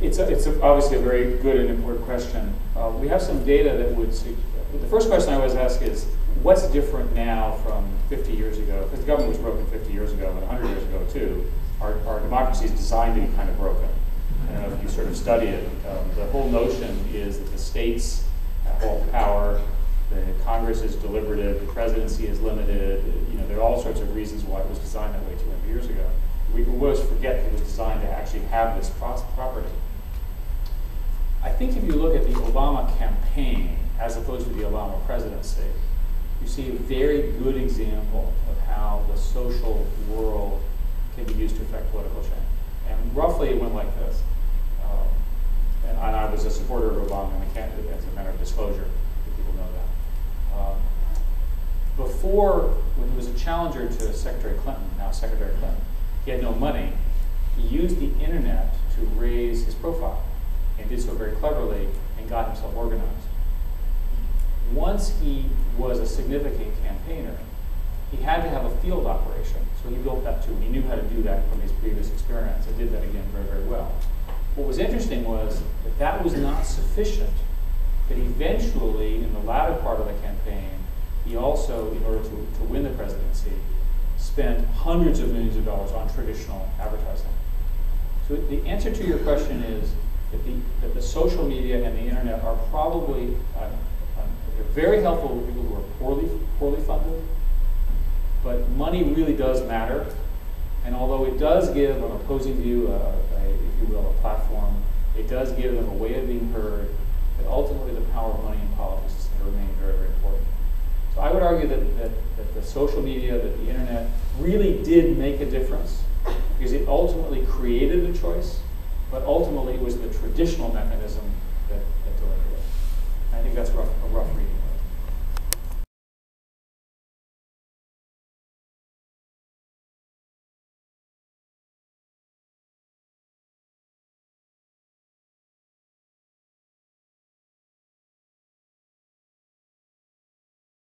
It's obviously a very good and important question. We have some data that would the first question I always ask is, what's different now from 50 years ago? Because the government was broken 50 years ago and 100 years ago too. Our democracy is designed to be kind of broken. If you sort of study it, the whole notion is that the states have all power, the Congress is deliberative, the presidency is limited. There are all sorts of reasons why it was designed that way 200 years ago. We always forget that it was designed to actually have this property. I think if you look at the Obama campaign as opposed to the Obama presidency, you see a very good example of how the social world can be used to affect political change. And roughly it went like this. And I was a supporter of Obama and a candidate as a matter of disclosure, if people know that. Before, when he was a challenger to Secretary Clinton, now Secretary Clinton, he had no money. He used the internet to raise his profile and did so very cleverly and got himself organized. Once he was a significant campaigner, he had to have a field operation, so he built that too. He knew how to do that from his previous experience and did that again very, very well. What was interesting was that that was not sufficient, that eventually, in the latter part of the campaign, he also, in order to win the presidency, spent hundreds of millions of dollars on traditional advertising. So the answer to your question is that the social media and the internet are probably they're very helpful to people who are poorly funded, but money really does matter. And although it does give an opposing view, if you will, a platform, it does give them a way of being heard, but ultimately the power of money in politics is going to remain very, very important. So I would argue that the social media, that the internet really did make a difference because it ultimately created a choice, but ultimately it was the traditional mechanism that delivered it. I think that's a rough reading.